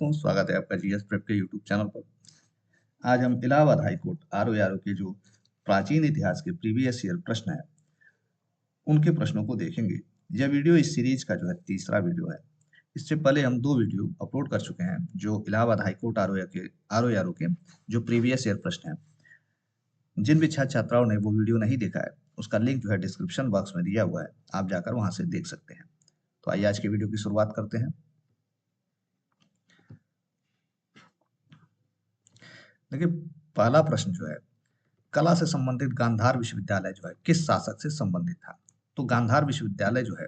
दोस्तों, स्वागत है आपका जीएस प्रेप के यूट्यूब चैनल पर। आज हम इलाहाबाद हाई कोर्ट आर के जो प्राचीन इतिहास के प्रीवियस ईयर प्रश्न है उनके प्रश्नों को देखेंगे। यह वीडियो इस सीरीज का जो है तीसरा वीडियो है। इससे पहले हम दो वीडियो अपलोड कर चुके हैं जो इलाहाबाद हाई कोर्ट आर के जो प्रीवियस ईयर प्रश्न है। जिन भी छात्र छात्राओं ने वो वीडियो नहीं देखा है उसका लिंक जो है डिस्क्रिप्शन बॉक्स में दिया हुआ है, आप जाकर वहां से देख सकते हैं। तो आइए आज के वीडियो की शुरुआत करते हैं। देखिए, पहला प्रश्न जो है, कला से संबंधित गांधार विश्वविद्यालय जो है किस शासक से संबंधित था? तो गांधार विश्वविद्यालय जो है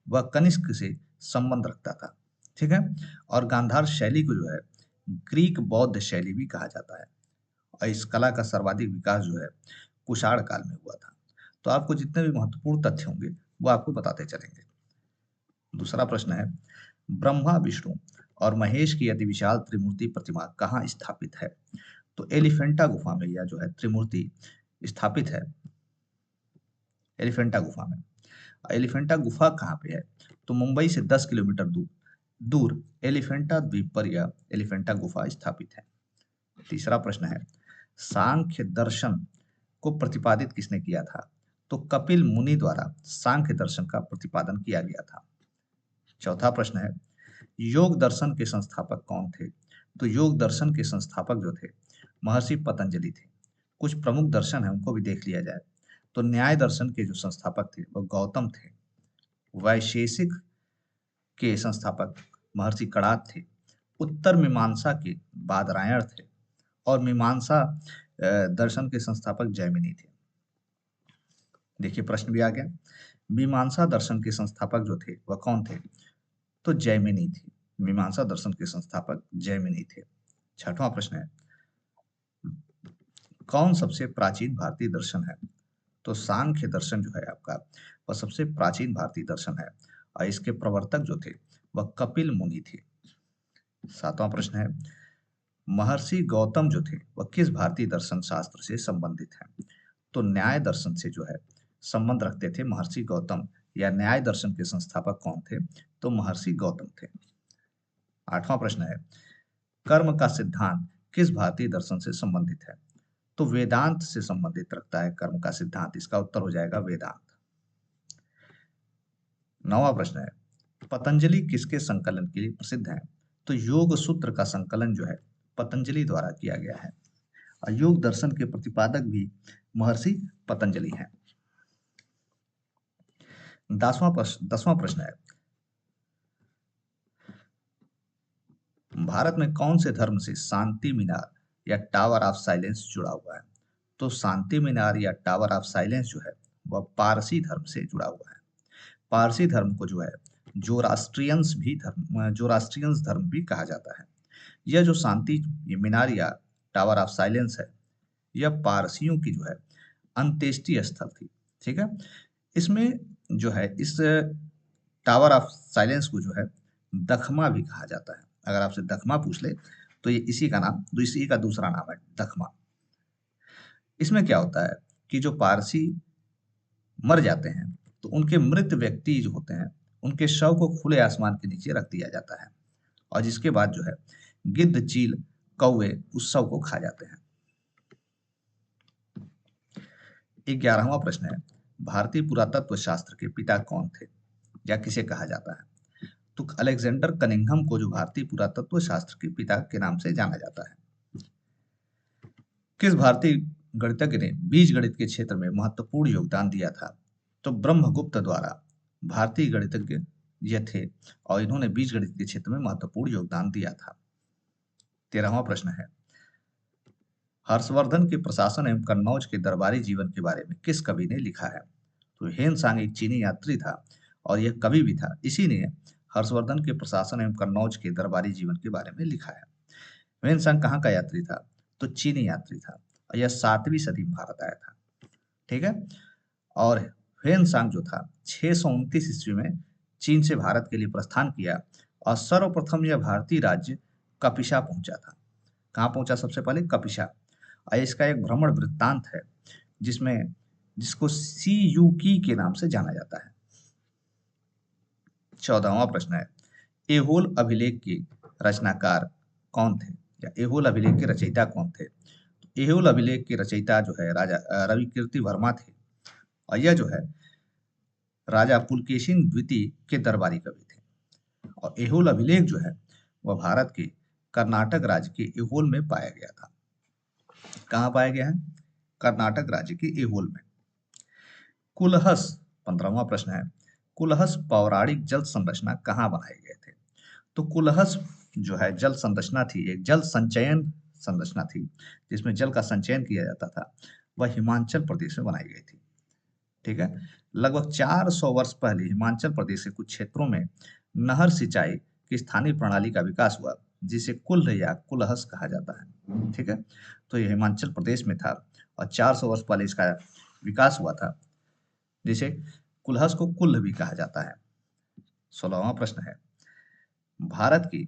वह कनिष्क से संबंध रखता था। ठीक है। और गांधार शैली को जो है ग्रीक बौद्ध शैली भी कहा जाता है। और इस कला का सर्वाधिक विकास जो है कुषाण काल में हुआ था। तो आपको जितने भी महत्वपूर्ण तथ्य होंगे वो आपको बताते चलेंगे। दूसरा प्रश्न है, ब्रह्मा विष्णु और महेश की अति विशाल त्रिमूर्ति प्रतिमा कहाँ स्थापित है? तो एलिफेंटा गुफा में यह जो है त्रिमूर्ति स्थापित है। एलिफेंटा गुफा में। एलिफेंटा गुफा कहाँ पे है? तो मुंबई से 10 किलोमीटर दूर दूर एलिफेंटा द्वीप पर यह एलिफेंटा गुफा स्थापित है। तीसरा प्रश्न है, सांख्य दर्शन को प्रतिपादित किसने किया था? तो कपिल मुनि द्वारा सांख्य दर्शन का प्रतिपादन किया गया था। चौथा प्रश्न है, योग दर्शन के संस्थापक कौन थे? तो योग दर्शन के संस्थापक जो थे महर्षि पतंजलि थे। कुछ प्रमुख दर्शन है उनको भी देख लिया जाए। तो न्याय दर्शन के जो संस्थापक थे वह गौतम थे। वैशेषिक के संस्थापक महर्षि कणाद थे। उत्तर मीमांसा के बादरायण थे। और मीमांसा दर्शन के संस्थापक जैमिनी थे। देखिए, प्रश्न भी आ गया। मीमांसा दर्शन के संस्थापक जो थे वह कौन थे? तो जैमिनी थी। मीमांसा दर्शन के संस्थापक जैमिनी थे। छठवां प्रश्न है, कौन सबसे प्राचीन भारतीय दर्शन है? तो सांख्य दर्शन जो है आपका वह सबसे प्राचीन भारतीय दर्शन है। और इसके प्रवर्तक जो थे वह कपिल मुनि थे। सातवां प्रश्न है, महर्षि गौतम जो थे वह किस भारतीय दर्शन शास्त्र से संबंधित हैं? तो न्याय दर्शन से जो है संबंध रखते थे महर्षि गौतम। या न्याय दर्शन के संस्थापक कौन थे? तो महर्षि गौतम थे। आठवां प्रश्न है, कर्म का सिद्धांत किस भारतीय दर्शन से संबंधित है? तो वेदांत से संबंधित रखता है कर्म का सिद्धांत। इसका उत्तर हो जाएगा वेदांत। नौवां प्रश्न है, पतंजलि किसके संकलन के लिए प्रसिद्ध है? तो योग सूत्र का संकलन जो है पतंजलि द्वारा किया गया है। और योग दर्शन के प्रतिपादक भी महर्षि पतंजलि हैं। 10वां प्रश्न है, भारत में कौन से धर्म से शांति मीनार या टावर ऑफ साइलेंस जुड़ा हुआ है? तो शांति मीनार या टावर ऑफ साइलेंस जो है वह पारसी धर्म से जुड़ा हुआ है। पारसी धर्म को जो है जोरास्ट्रियंस धर्म भी कहा जाता है। यह जो शांति मीनार या टावर ऑफ साइलेंस है यह पारसियों की जो है अंत्येष्टि स्थल थी। ठीक है। इसमें जो है इस टावर ऑफ साइलेंस को जो है दखमा भी कहा जाता है। अगर आपसे दखमा पूछ ले तो ये इसी का दूसरा नाम है दखमा। इसमें क्या होता है कि जो पारसी मर जाते हैं तो उनके मृत व्यक्ति जो होते हैं उनके शव को खुले आसमान के नीचे रख दिया जाता है। और जिसके बाद जो है गिद्ध, चील, कौवे उस शव को खा जाते हैं। 11वां प्रश्न है, भारतीय पुरातत्व शास्त्र के पिता कौन थे या किसे कहा जाता है? तो अलेक्जेंडर कनिंघम को जो भारतीय पुरातत्व शास्त्र के पिता के नाम से जाना जाता है। किस भारतीय गणितज्ञ ने बीज गणित के क्षेत्र में महत्वपूर्ण योगदान दिया था? तो ब्रह्मगुप्त द्वारा भारतीय गणितज्ञ ये थे और इन्होंने बीज गणित के क्षेत्र में महत्वपूर्ण योगदान दिया था। 13वां प्रश्न है, हर्षवर्धन के प्रशासन एवं कन्नौज के दरबारी जीवन के बारे में किस कवि ने लिखा है? तो हेनसांग एक चीनी यात्री था और यह कवि भी था। इसी ने हर्षवर्धन के प्रशासन एवं कन्नौज के दरबारी जीवन के बारे में लिखा है। हेनसांग कहाँ का यात्री था? तो चीनी यात्री था और यह 7वीं सदी में भारत आया था। ठीक है। और हेनसांग जो था 629 ईस्वी में चीन से भारत के लिए प्रस्थान किया और सर्वप्रथम यह भारतीय राज्य कपिशा पहुंचा था। कहाँ पहुंचा? सबसे पहले कपिशा। और इसका एक भ्रमण वृत्तांत है जिसको सी यू की के नाम से जाना जाता है। 14वां प्रश्न है, एहोल अभिलेख के रचनाकार कौन थे, या एहोल अभिलेख के रचयिता कौन थे? तो एहोल अभिलेख के रचयिता जो है राजा रविकीर्ति वर्मा थे। और यह जो है राजा पुलकेशिन द्वितीय के दरबारी कवि थे। और एहोल अभिलेख जो है वह भारत के कर्नाटक राज्य के एहोल में पाया गया था। कहाँ पाया गया है? कर्नाटक राज्य के एहोल में। कुलहस 15वां प्रश्न है, कुलहस पौराणिक जल संरचना कहाँ बनाए गए थे? तो कुलहस जो है जल संरचना थी, एक जल संचयन संरचना थी जिसमें जल का संचयन किया जाता था, वह हिमाचल प्रदेश में बनाई गई थी। ठीक है। लगभग 400 वर्ष पहले हिमाचल प्रदेश के कुछ क्षेत्रों में नहर सिंचाई की स्थानीय प्रणाली का विकास हुआ, जिसे कुल्ल या कुलहस कहा जाता है। ठीक है। तो ये हिमाचल प्रदेश में था और 400 वर्ष पहले इसका विकास हुआ था, जिसे कुलहस को कुल्ल भी कहा जाता है। 16वां प्रश्न है, भारत की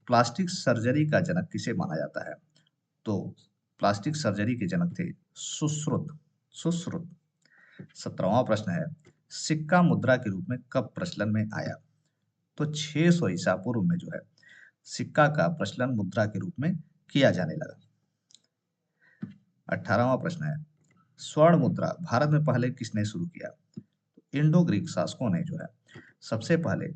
प्लास्टिक सर्जरी का जनक किसे माना जाता है? तो प्लास्टिक सर्जरी के जनक थे सुश्रुत। सुश्रुत। 17वां प्रश्न है, सिक्का मुद्रा के रूप में कब प्रचलन में आया? तो 600 ईसा पूर्व में जो है सिक्का का प्रचलन मुद्रा के रूप में किया जाने लगा। 18वां प्रश्न है, स्वर्ण मुद्रा भारत में पहले किसने शुरू किया? इंडो ग्रीक शासकों ने जो है सबसे पहले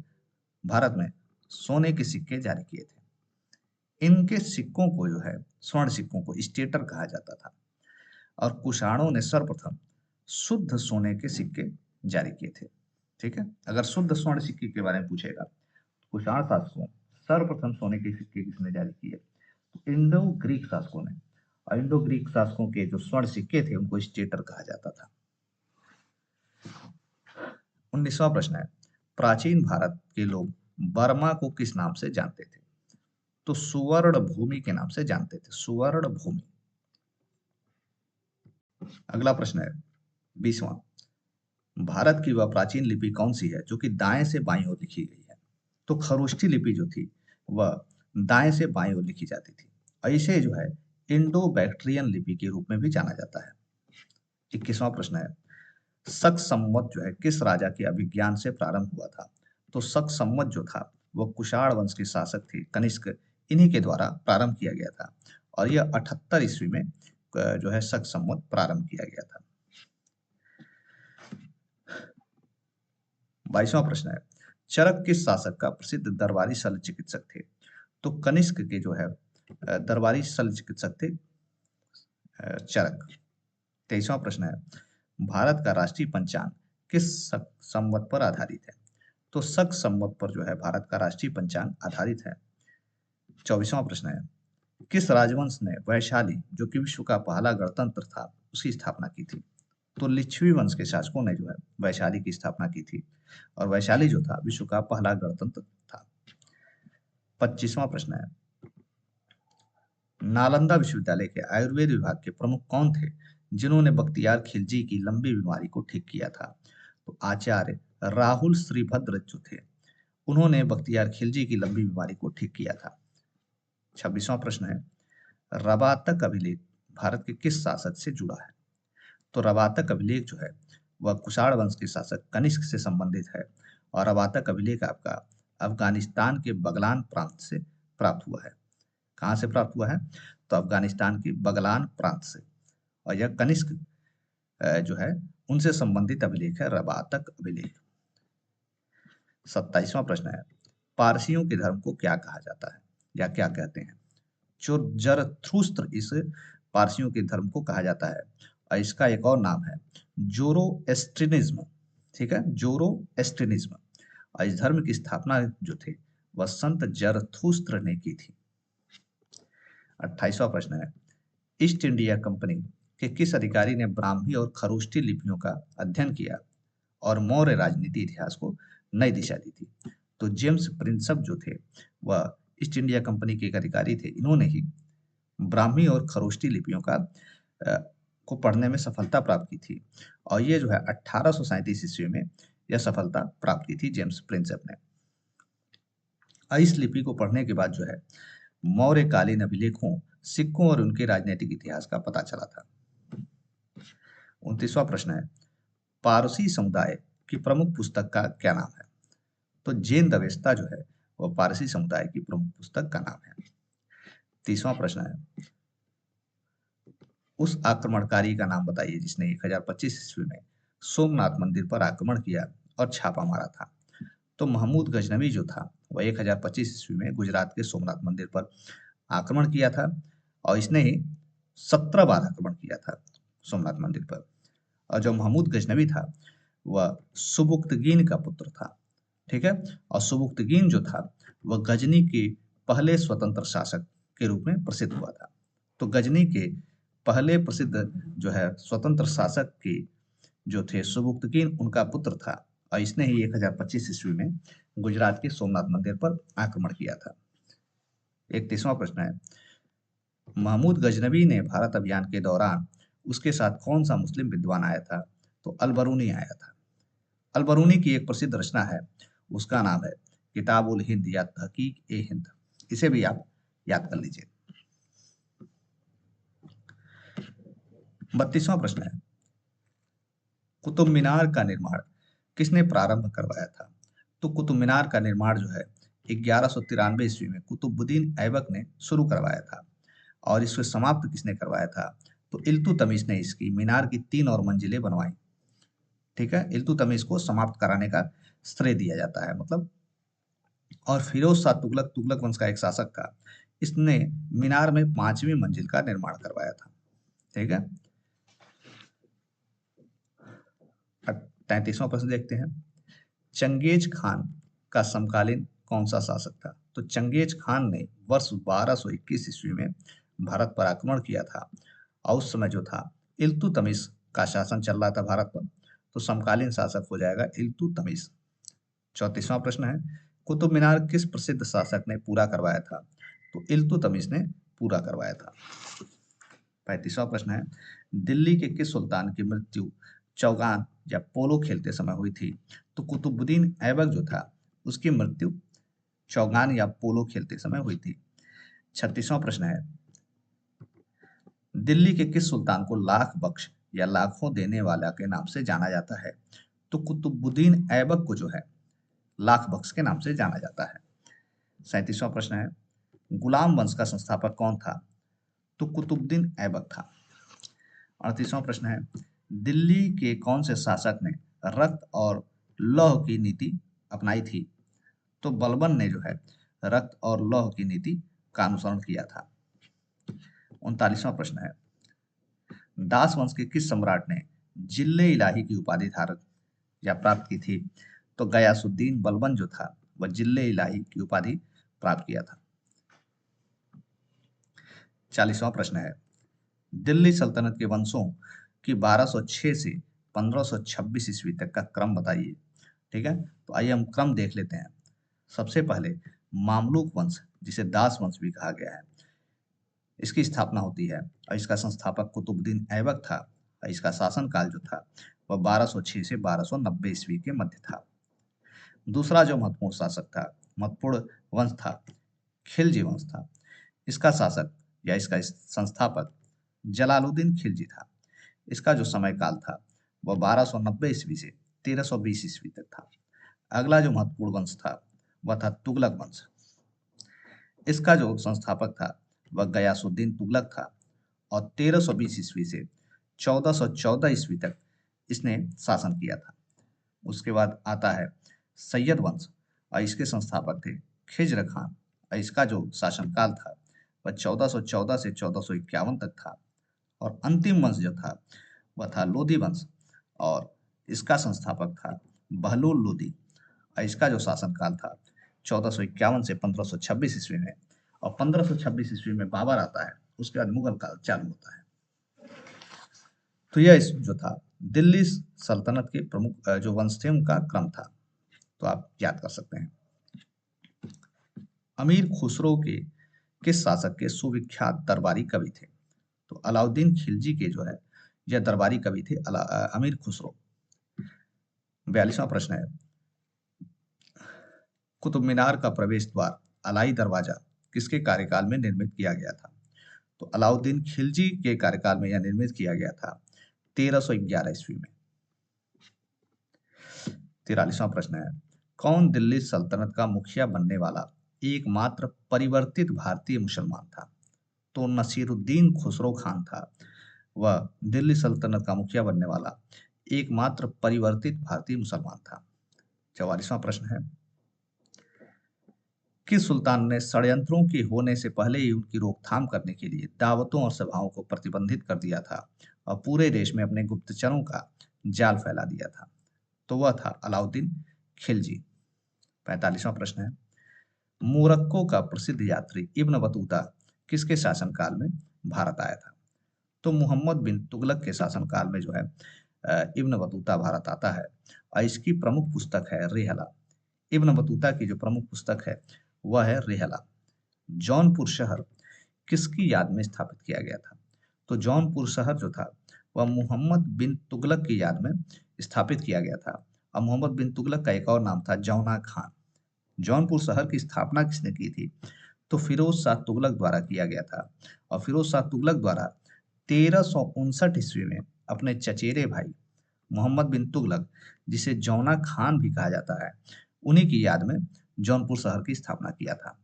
भारत में सोने के सिक्के जारी किए थे। इनके सिक्कों को जो है स्वर्ण सिक्कों को स्टेटर कहा जाता था। और कुषाणों ने सर्वप्रथम शुद्ध सोने के सिक्के जारी किए थे। ठीक है। अगर शुद्ध स्वर्ण सिक्के के बारे में पूछेगा, कुषाण शासकों सर्वप्रथम सोने के सिक्के किसने जारी किए? तो इंडो ग्रीक शासकों ने। और इंडो ग्रीक शासकों के जो स्वर्ण सिक्के थे उनको स्टेटर कहा जाता था। 19वां प्रश्न है, प्राचीन भारत के लोग बर्मा को किस नाम से जानते थे? तो सुवर्ण भूमि के नाम से जानते थे, सुवर्ण भूमि। अगला प्रश्न है 20वां, भारत की वह प्राचीन लिपि कौन सी है जो कि दाएं से बाईं ओर लिखी गई है? तो खरोष्ठी लिपि जो थी वह दाएं से बाईं ओर लिखी जाती थी। और इसे जो है इंडो बैक्ट्रियन लिपि के रूप में भी जाना जाता है। 21वां प्रश्न है, शक संवत जो है किस राजा के अभिज्ञान से प्रारंभ हुआ था? तो शक संवत जो था वह कुषाण वंश के शासक थे कनिष्क, इन्हीं के द्वारा प्रारंभ किया गया था। और यह 78 ईस्वी में जो है शक संवत प्रारंभ किया गया था। 22वां प्रश्न है, चरक किस शासक का प्रसिद्ध दरबारी शल्य चिकित्सक थे? तो कनिष्क के जो है दरबारी शल्य चिकित्सक थे चरक। 23वां प्रश्न है, भारत का राष्ट्रीय पंचांग किस संवत पर आधारित है? तो शक संवत पर जो है भारत का राष्ट्रीय पंचांग आधारित है। 24वां प्रश्न है, किस राजवंश ने वैशाली जो कि विश्व का पहला गणतंत्र था उसकी स्थापना की थी? तो लिच्छवी वंश के शासकों ने जो है वैशाली की स्थापना की थी। और वैशाली जो था विश्व का पहला गणतंत्र था। 25वां प्रश्न है, नालंदा विश्वविद्यालय के आयुर्वेद विभाग के प्रमुख कौन थे जिन्होंने बख्तियार खिलजी की लंबी बीमारी को ठीक किया था? तो आचार्य राहुल श्रीभद्र जो थे उन्होंने बख्तियार खिलजी की लंबी बीमारी को ठीक किया था। 26वां प्रश्न है, रबातक अभिलेख भारत के किस शासक से जुड़ा है? तो रबातक अभिलेख जो है वह कुषाण वंश के शासक कनिष्क से संबंधित है। और रबातक अभिलेख आपका अफगानिस्तान के बगलान प्रांत से प्राप्त हुआ है। कहाँ से प्राप्त हुआ है? तो अफगानिस्तान के बगलान प्रांत से। और यह कनिष्क जो है उनसे संबंधित अभिलेख है, रबातक अभिलेख। 27वां प्रश्न है, पारसियों के धर्म को क्या कहा जाता है या क्या कहते हैं? जो जरथुस्त्र इस पारसियों के धर्म को कहा जाता है। और इसका एक और नाम है जोरोएस्ट्रिनिज्म। ठीक है, जोरोएस्ट्रिनिज्म। और इस धर्म की स्थापना जो थे वह संत जरथुस्त्र ने की थी। 28वां प्रश्न है, ईस्ट इंडिया कंपनी के किस अधिकारी ने ब्राह्मी और खरोष्ठी लिपियों का अध्ययन किया और मौर्य राजनीति इतिहास को नई दिशा दी थी? तो जेम्स प्रिंसप जो थे वह ईस्ट इंडिया कंपनी के एक अधिकारी थे। इन्होंने ही ब्राह्मी और खरोष्ठी लिपियों का को पढ़ने में सफलता प्राप्त की थी। और ये जो है 1837 ईस्वी में यह सफलता प्राप्त की थी जेम्स प्रिंसप ने। इस लिपि को पढ़ने के बाद जो है मौर्यकालीन अभिलेखों, सिक्कों और उनके राजनीतिक इतिहास का पता चला था। 29वां प्रश्न है, पारसी समुदाय की प्रमुख पुस्तक का क्या नाम है? तो जैन दवेस्ता जो है वह पारसी समुदाय की प्रमुख पुस्तक का नाम है। 30वां प्रश्न है, उस आक्रमणकारी का नाम बताइए जिसने 1025 ईस्वी में सोमनाथ मंदिर पर आक्रमण किया और छापा मारा था। तो महमूद गजनवी जो था वह 1025 ईस्वी में गुजरात के सोमनाथ मंदिर पर आक्रमण किया था और इसने ही 17 बार आक्रमण किया था सोमनाथ मंदिर पर। और जो महमूद गजनवी था वह सुबुक्तगीन का पुत्र था। ठीक है। और सुबुक्तगीन जो था वह गजनी के पहले स्वतंत्र शासक के रूप में प्रसिद्ध हुआ था। तो गजनी के पहले प्रसिद्ध जो है स्वतंत्र शासक के जो थे सुबुक्तगीन उनका पुत्र था और इसने ही 1025 ईस्वी में गुजरात के सोमनाथ मंदिर पर आक्रमण किया था। 31वां प्रश्न है, महमूद गजनवी ने भारत अभियान के दौरान उसके साथ कौन सा मुस्लिम विद्वान आया था? तो अलबरूनी आया था। अलबरूनी की एक प्रसिद्ध रचना है, उसका नाम है किताब उल हिंद या तहकीक ए हिंद। इसे भी आप याद कर लीजिए। 32वां प्रश्न है, कुतुब मीनार का निर्माण किसने प्रारंभ करवाया था? तो कुतुब मीनार का निर्माण जो है 1193 ईस्वी में कुतुबुद्दीन ऐबक ने शुरू करवाया था। और इसको समाप्त किसने करवाया था? तो इल्तुतमिश ने इसकी मीनार की 3 और मंजिलें बनवाई। ठीक है। इल्तुतमिश को समाप्त कराने का श्रेय दिया जाता है मतलब। और फिरोज शाह तुगलक, तुगलक वंश का एक शासक था, इसने मीनार में 5वीं मंजिल का निर्माण करवाया था। ठीक है। 33वां प्रश्न देखते हैं, चंगेज खान का समकालीन कौन सा शासक था? तो चंगेज खान ने वर्ष 1221 ईस्वी में भारत पर आक्रमण किया था और उस समय जो था इल्तुतमिश का शासन चल रहा था भारत पर। तो समकालीन शासक हो जाएगा इल्तुतमिश। 34वां प्रश्न है, कुतुब मीनार किस प्रसिद्ध शासक ने पूरा करवाया था? तो इल्तुतमिश ने पूरा करवाया था। 35वां प्रश्न है, दिल्ली के किस सुल्तान की मृत्यु चौगान या पोलो खेलते समय हुई थी? तो कुतुबुद्दीन ऐबक जो था उसकी मृत्यु चौगान या पोलो खेलते समय हुई थी। 36वां प्रश्न है, दिल्ली के किस सुल्तान को लाख बख्श या लाखों देने वाला के नाम से जाना जाता है? तो कुतुबुद्दीन ऐबक को जो है लाख बख्श के नाम से जाना जाता है। 37वां प्रश्न है, गुलाम वंश का संस्थापक कौन था? तो कुतुबुद्दीन ऐबक था। 38वां प्रश्न है, दिल्ली के कौन से शासक ने रक्त और लौह की नीति अपनाई थी? तो बलबन ने जो है रक्त और लौह की नीति का अनुसरण किया था। 39वां प्रश्न है, दास वंश के किस सम्राट ने जिल्ले इलाही की उपाधि धारण या प्राप्त की थी? तो गयासुद्दीन बलबन जो था वह जिल्ले इलाही की उपाधि प्राप्त किया था। 40वां प्रश्न है, दिल्ली सल्तनत के वंशों की 1206 से 1526 ईस्वी तक का क्रम बताइए। ठीक है। तो आइए हम क्रम देख लेते हैं। सबसे पहले मामलुक वंश, जिसे दास वंश भी कहा गया है, इसकी स्थापना होती है और इसका संस्थापक कुतुबुद्दीन ऐबक था और इसका शासनकाल जो था वह 1206 से 1290 ईस्वी के मध्य था। दूसरा जो महत्वपूर्ण शासक था, महत्वपूर्ण वंश था, खिलजी वंश था। इसका शासक या इसका संस्थापक जलालुद्दीन खिलजी था। इसका जो समय काल था वह 1290 ईस्वी से 1320 ईस्वी तक था। अगला जो महत्वपूर्ण वंश था वह था तुगलक वंश। इसका जो संस्थापक था वह गयासुद्दीन तुगलक था और 1320 ईस्वी से 1414 ईस्वी तक इसने शासन किया था। उसके बाद आता है सैयद वंश और इसके संस्थापक थे खिज्र खान और इसका जो शासनकाल था वह 1414 से 1451 तक था। और अंतिम वंश जो था वह था लोदी वंश और इसका संस्थापक था बहलोल लोदी और इसका जो शासनकाल था 1451 से 1526 ईस्वी में। और 1526 ईस्वी में बाबर आता है, उसके बाद मुगल काल चालू होता है। तो यह जो था दिल्ली सल्तनत के प्रमुख जो वंश थे उनका क्रम था। तो आप याद कर सकते हैं। अमीर खुसरो के किस शासक के सुविख्यात दरबारी कवि थे? तो अलाउद्दीन खिलजी के जो है यह दरबारी कवि थे अमीर खुसरो। 42वां प्रश्न है, कुतुब मीनार का प्रवेश द्वार अलाई दरवाजा किसके कार्यकाल में निर्मित किया गया था? तो अलाउद्दीन खिलजी के कार्यकाल में यह निर्मित किया गया था 1311 ईस्वी में। 43वां प्रश्न है, कौन दिल्ली सल्तनत का मुखिया बनने वाला एकमात्र परिवर्तित भारतीय मुसलमान था? तो नसीरुद्दीन खुसरो खान था। वह दिल्ली सल्तनत का मुखिया बनने वाला एकमात्र परिवर्तित भारतीय मुसलमान था। 44वां प्रश्न है, किस सुल्तान ने षड्यंत्रों के होने से पहले ही उनकी रोकथाम करने के लिए दावतों और सभाओं को प्रतिबंधित कर दिया था और पूरे देश में अपने गुप्तचरों का जाल फैला दिया था? तो वह था अलाउद्दीन खिलजी। 45वां प्रश्न है, मोरक्को का प्रसिद्ध यात्री इब्न बतूता किसके शासनकाल में भारत आया था? तो मोहम्मद बिन तुगलक के शासनकाल में जो है इब्न बतूता भारत आता है और इसकी प्रमुख पुस्तक है रेहला। इब्न बतूता की जो प्रमुख पुस्तक है वह है रेहला। जौनपुर शहर किसकी याद में स्थापित किया गया था? तो जौनपुर शहर जो था वह मोहम्मद बिन तुगलक की याद में स्थापित किया गया था और मोहम्मद बिन तुगलक का एक और नाम था जौना खान। जौनपुर शहर की स्थापना किसने की थी? तो फिरोज शाह तुगलक द्वारा किया गया था और फिरोज शाह तुगलक द्वारा 1359 ईस्वी में अपने चचेरे भाई मोहम्मद बिन तुगलक, जिसे जौना खान भी कहा जाता है, उन्हीं की याद में जौनपुर शहर की स्थापना किया था।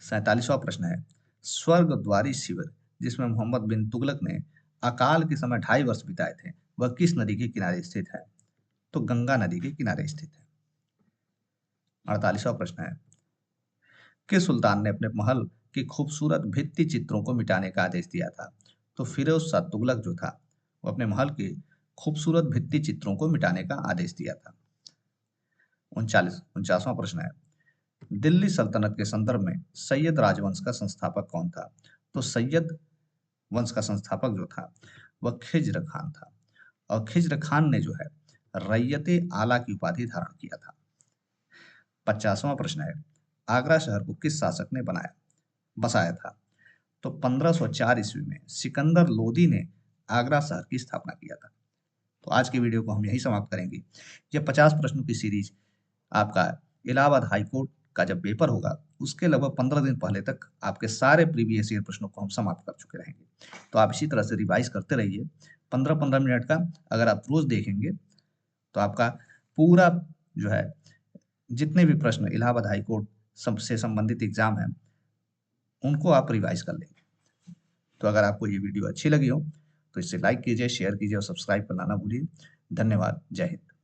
47वां प्रश्न है, स्वर्ग द्वारी शिविर जिसमें मोहम्मद बिन तुगलक ने अकाल के समय 2.5 वर्ष बिताए थे, वह किस नदी के किनारे स्थित है? तो गंगा नदी के किनारे स्थित है। 48वां प्रश्न है, किस सुल्तान ने अपने महल के खूबसूरत भित्ति चित्रों को मिटाने का आदेश दिया था? तो फिरोज शाह तुगलक जो था वो अपने महल के खूबसूरत भित्ति चित्रों को मिटाने का आदेश दिया था। 49वां प्रश्न है, दिल्ली सल्तनत के संदर्भ में सैयद राजवंश का संस्थापक कौन था? तो सैयद वंश का संस्थापक जो था वह खिज्र खान था और खिज्र खान ने जो है रैयते आला की उपाधि धारण किया था। 50वां प्रश्न है, आगरा शहर को किस शासक ने बसाया था? तो 1504 ईस्वी में सिकंदर लोदी ने आगरा शहर की स्थापना किया था। तो आज की वीडियो को हम यही समाप्त करेंगे। यह 50 प्रश्नों की सीरीज आपका इलाहाबाद हाईकोर्ट का जब पेपर होगा उसके लगभग 15 दिन पहले तक आपके सारे प्रीवियस ईयर प्रश्नों को हम समाप्त कर चुके रहेंगे। तो आप इसी तरह से रिवाइज करते रहिए 15-15 मिनट का। अगर आप रोज देखेंगे तो आपका पूरा जो है जितने भी प्रश्न इलाहाबाद हाईकोर्ट से संबंधित एग्जाम है उनको आप रिवाइज कर लेंगे। तो अगर आपको ये वीडियो अच्छी लगी हो तो इसे लाइक कीजिए, शेयर कीजिए और सब्सक्राइब करना ना भूलिए। धन्यवाद। जय हिंद।